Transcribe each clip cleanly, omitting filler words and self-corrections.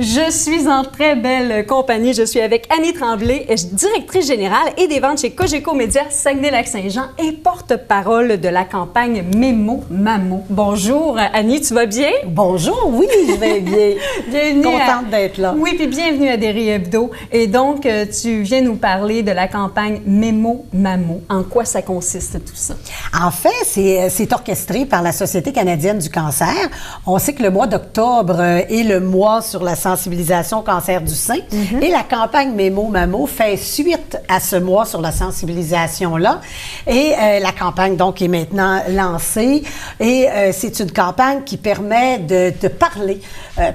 Je suis en très belle compagnie. Je suis avec Annie Tremblay, directrice générale et des ventes chez Cogeco Média Saguenay-Lac-Saint-Jean et porte-parole de la campagne Mémo Mamo. Bonjour Annie, tu vas bien? Bonjour, oui, je vais bien. Bienvenue. Contente d'être là. Oui, puis bienvenue à Derry Hebdo. Et donc, tu viens nous parler de la campagne Mémo Mamo. En quoi ça consiste tout ça? En fait, c'est orchestré par la Société canadienne du cancer. On sait que le mois d'octobre est le mois sur la sensibilisation au cancer du sein. Et la campagne Mémo Mamo fait suite à ce mois sur la sensibilisation-là. Et la campagne, donc, est maintenant lancée. Et c'est une campagne qui permet de parler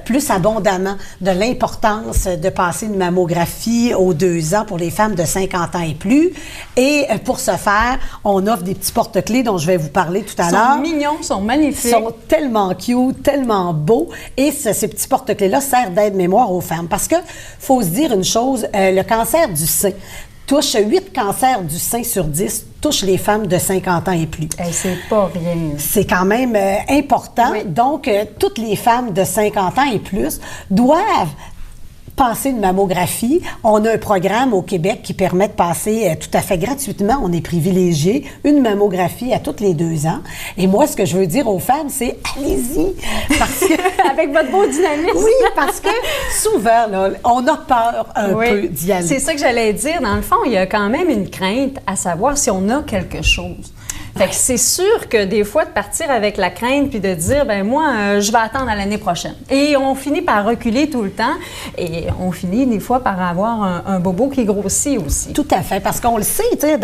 plus abondamment de l'importance de passer une mammographie aux 2 ans pour les femmes de 50 ans et plus. Et pour ce faire, on offre des petits porte-clés dont je vais vous parler tout à l'heure. Ils sont mignons, sont magnifiques. Ils sont tellement cute, tellement beaux. Et ces petits porte-clés-là servent d'aide-mémoire aux femmes. Parce que, faut se dire une chose, le cancer du sein touche 8 cancers du sein sur 10 touche les femmes de 50 ans et plus. C'est pas rien. C'est quand même important. Oui. Donc, toutes les femmes de 50 ans et plus doivent passer une mammographie. On a un programme au Québec qui permet de passer tout à fait gratuitement, on est privilégié, une mammographie à toutes les 2 ans. Et moi, ce que je veux dire aux femmes, c'est allez-y! Parce que avec votre beau dynamisme. Oui, parce que souvent, là, on a peur un peu d'y aller. C'est ça que j'allais dire. Dans le fond, il y a quand même une crainte à savoir si on a quelque chose. Fait que c'est sûr que des fois, de partir avec la crainte puis de dire, ben moi, je vais attendre à l'année prochaine. Et on finit par reculer tout le temps et on finit des fois par avoir un bobo qui grossit aussi. Tout à fait, parce qu'on le sait, tu sais,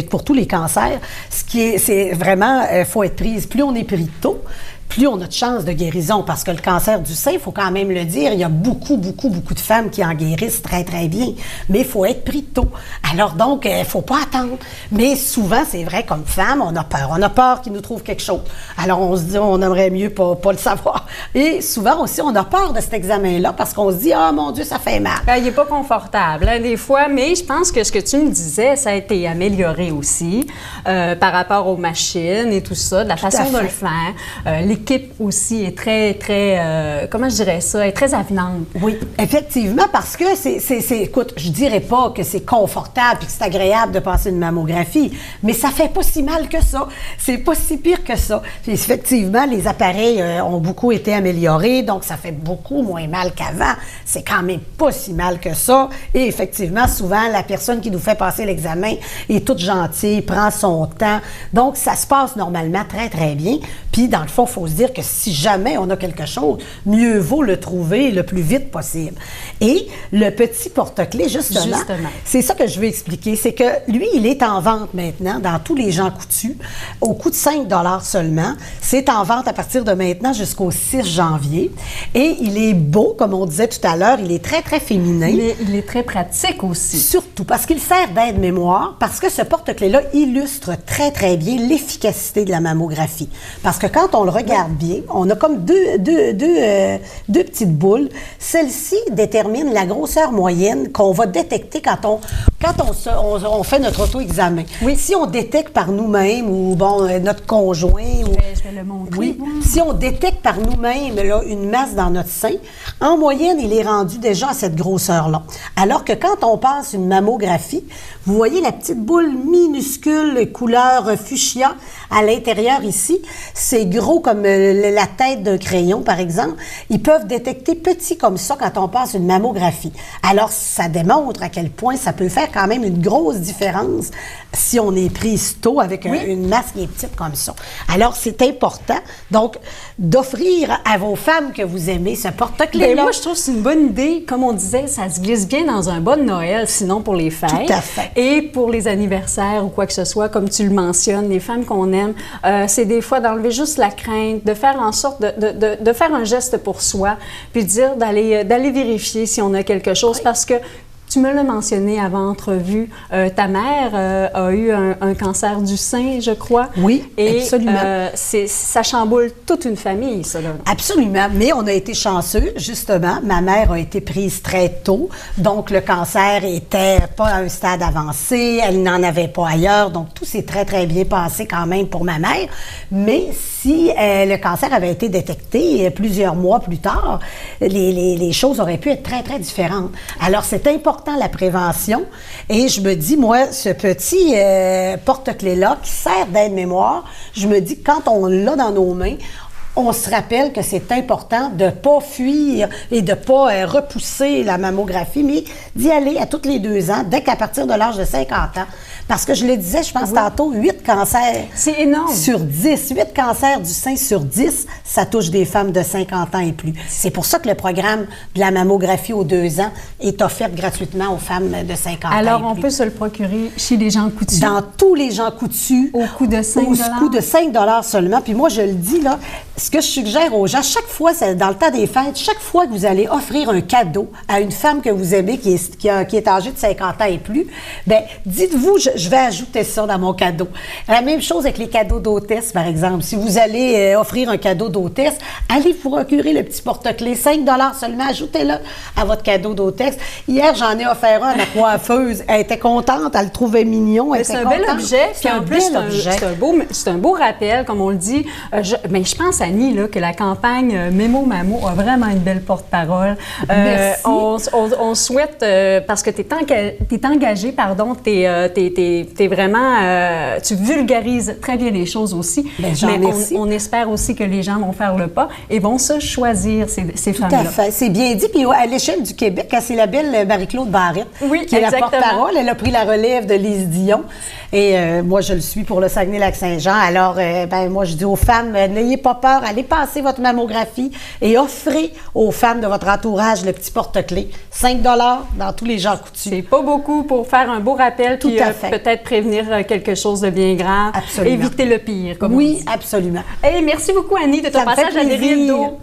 pour tous les cancers, c'est vraiment, faut être prise. Plus on est pris tôt, plus on a de chances de guérison, parce que le cancer du sein, il faut quand même le dire, il y a beaucoup de femmes qui en guérissent très, très bien, mais il faut être pris tôt. Alors donc, il ne faut pas attendre. Mais souvent, c'est vrai, comme femme, on a peur qu'ils nous trouvent quelque chose. Alors on se dit, on aimerait mieux pas le savoir. Et souvent aussi, on a peur de cet examen-là, parce qu'on se dit, ah mon Dieu, ça fait mal. Il n'est pas confortable, hein, des fois, mais je pense que ce que tu me disais, ça a été amélioré aussi par rapport aux machines et tout ça, de la façon de le faire. L'équipe aussi est très, très, comment je dirais ça, est très avenante. Oui, effectivement, parce que écoute, je dirais pas que c'est confortable et que c'est agréable de passer une mammographie, mais ça fait pas si mal que ça. C'est pas si pire que ça. Puis effectivement, les appareils ont beaucoup été améliorés, donc ça fait beaucoup moins mal qu'avant. C'est quand même pas si mal que ça. Et effectivement, souvent, la personne qui nous fait passer l'examen est toute gentille, prend son temps. Donc, ça se passe normalement très, très bien. Puis, dans le fond, il faut se dire que si jamais on a quelque chose, mieux vaut le trouver le plus vite possible. Et le petit porte-clés, justement, c'est ça que je veux expliquer. C'est que lui, il est en vente maintenant dans tous les Jean Coutu, au coût de 5 $ seulement. C'est en vente à partir de maintenant jusqu'au 6 janvier. Et il est beau, comme on disait tout à l'heure, il est très, très féminin. Il est très pratique aussi. Surtout parce qu'il sert d'aide-mémoire, parce que ce porte-clés-là illustre très, très bien l'efficacité de la mammographie. Parce que quand on le regarde bien, on a comme deux petites boules. Celle-ci détermine la grosseur moyenne qu'on va détecter quand on fait notre auto-examen. Oui. Si on détecte par nous-mêmes ou notre conjoint... Je vais le montrer. Oui. Si on détecte par nous-mêmes là, une masse dans notre sein, en moyenne, il est rendu déjà à cette grosseur-là. Alors que quand on passe une mammographie, vous voyez la petite boule minuscule couleur fuchsia à l'intérieur ici, c'est gros comme la tête d'un crayon, par exemple. Ils peuvent détecter petit comme ça quand on passe une mammographie. Alors, ça démontre à quel point ça peut faire quand même une grosse différence si on est prise tôt avec une masse qui est petite comme ça. Alors, c'est important, donc, d'offrir à vos femmes que vous aimez ce porte-clés-là. Moi, je trouve que c'est une bonne idée. Comme on disait, ça se glisse bien dans un bas de Noël, sinon pour les fêtes. Tout à fait. Et pour les anniversaires ou quoi que ce soit, comme tu le mentionnes, les femmes qu'on aime, c'est des fois d'enlever juste la crainte, de faire en sorte de faire un geste pour soi, puis de dire d'aller vérifier si on a quelque chose, parce que Tu me l'as mentionné avant entrevue, ta mère a eu un cancer du sein, je crois. Oui, et, absolument. Ça chamboule toute une famille, ça. Là. Absolument, mais on a été chanceux, justement. Ma mère a été prise très tôt, donc le cancer était pas à un stade avancé, elle n'en avait pas ailleurs, donc tout s'est très, très bien passé quand même pour ma mère. Mais si le cancer avait été détecté plusieurs mois plus tard, les choses auraient pu être très, très différentes. Alors, c'est important, la prévention. Et je me dis, moi, ce petit porte-clés-là qui sert d'aide-mémoire, je me dis, quand on l'a dans nos mains, on se rappelle que c'est important de ne pas fuir et de ne pas repousser la mammographie, mais d'y aller à tous les 2 ans, dès qu'à partir de l'âge de 50 ans. Parce que je le disais, je pense tantôt, 8 cancers c'est énorme. Sur 10. 8 cancers du sein sur 10, ça touche des femmes de 50 ans et plus. C'est pour ça que le programme de la mammographie aux 2 ans est offert gratuitement aux femmes de 50 ans et plus. Alors, on peut se le procurer chez les gens coutus? Dans tous les gens coutus. Au coût de 5 Au coût de 5 seulement. Puis moi, je le dis, là, ce que je suggère aux gens, chaque fois, dans le temps des fêtes, chaque fois que vous allez offrir un cadeau à une femme que vous aimez qui est âgée de 50 ans et plus, bien, dites-vous, je vais ajouter ça dans mon cadeau. La même chose avec les cadeaux d'hôtesse, par exemple. Si vous allez offrir un cadeau d'hôtesse, allez vous procurer le petit porte-clés, 5 seulement, ajoutez-le à votre cadeau d'hôtesse. Hier, j'en ai offert un à ma coiffeuse. Elle était contente, elle le trouvait mignon. C'est un bel objet, puis en plus, c'est un beau rappel, comme on le dit. Mais je pense, Annie, là, que la campagne Mémo Mamo a vraiment une belle porte-parole. Merci. On souhaite, parce que tu es engagée, pardon, t'es vraiment, tu vulgarises très bien les choses aussi. Mais on espère aussi que les gens vont faire le pas et vont se choisir ces femmes-là. Tout à fait, c'est bien dit. Puis à l'échelle du Québec, c'est la belle Marie-Claude Barrette qui est la porte-parole. Elle a pris la relève de Lise Dion. Et moi, je le suis pour le Saguenay-Lac-Saint-Jean. Alors, moi, je dis aux femmes, n'ayez pas peur, allez passer votre mammographie et offrez aux femmes de votre entourage le petit porte-clés. 5 dans tous les gens coutus. C'est pas beaucoup pour faire un beau rappel, puis peut-être prévenir quelque chose de bien grave. Absolument. Éviter le pire, comme on dit. Oui, absolument. Hey, merci beaucoup, Annie, de ton passage à l'Hebdo.